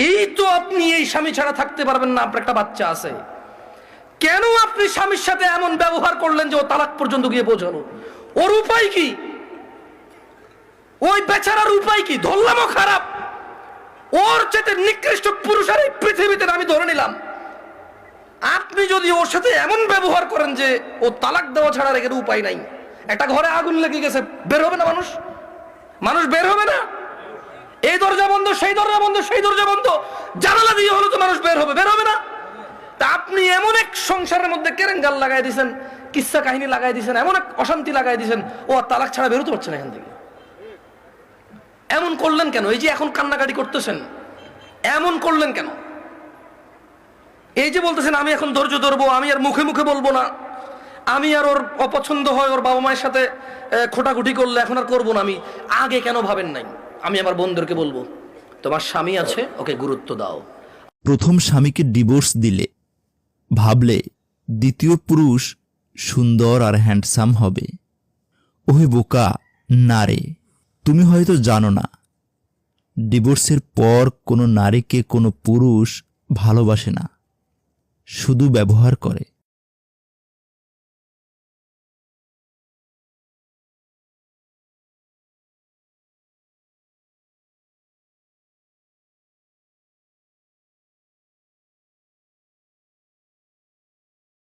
এই তো আপনি এই স্বামী ছাড়া থাকতে পারবেন না, আপনার একটা বাচ্চা আছে, কেন আপনি স্বামীর সাথে এমন ব্যবহার করলেন যে ও তালাক পর্যন্ত গিয়ে পৌঁছালো? ওর উপায় কি? ওই বেচারার উপায় কি? ধরলামও খারাপ, ওর চেয়ে নিকৃষ্ট পুরুষ আর এই পৃথিবীতে আমি ধরে নিলাম। আপনি যদি ওর সাথে এমন ব্যবহার করেন যে ও তালাক দেওয়া ছাড়া রেখে উপায় নাই, একটা ঘরে আগুন লেগে গেছে, বের হবে না মানুষ? মানুষ বের হবে না? এই দরজা বন্ধ, সেই দরজা বন্ধ, সেই দরজা বন্ধ, জানালা দিয়ে হলো তো মানুষ বের হবে, বের হবে না? তা আপনি এমন এক সংসারের মধ্যে কেরেঙ্গাল লাগাই দিয়েছেন, কিচ্ছা কাহিনী লাগাই দিয়েছেন, এমন এক অশান্তি লাগাই দিয়েছেন, ও আর তালাক ছাড়া বেরোতে পারছে না এখান থেকে। এমন করলেন কেন? এই যে এখন কান্নাকাটি করতেছেন, এমন করলেন কেন? এই যে বলতেছেন আমি এখন ধৈর্য ধরবো, আমি আর মুখে মুখে বলবো না, আমি আর ওর অপছন্দ হয় ওর বাবা মায়ের সাথে খোটাখুটি করলে এখন আর করবো না, আমি আগে কেন ভাবেন নাই? আমি আমার বন্ধুদেরকে বলবো, তোমার স্বামী আছে, ওকে গুরুত্ব দাও। প্রথম স্বামীকে ডিভোর্স দিলে ভাবলে দ্বিতীয় পুরুষ সুন্দর আর হ্যান্ডসাম হবে। ওহে বোকা, না রে, তুমি হয়তো জানো না, ডিভোর্সের পর কোনো নারীকে কোনো পুরুষ ভালোবাসে না, শুধু ব্যবহার করে।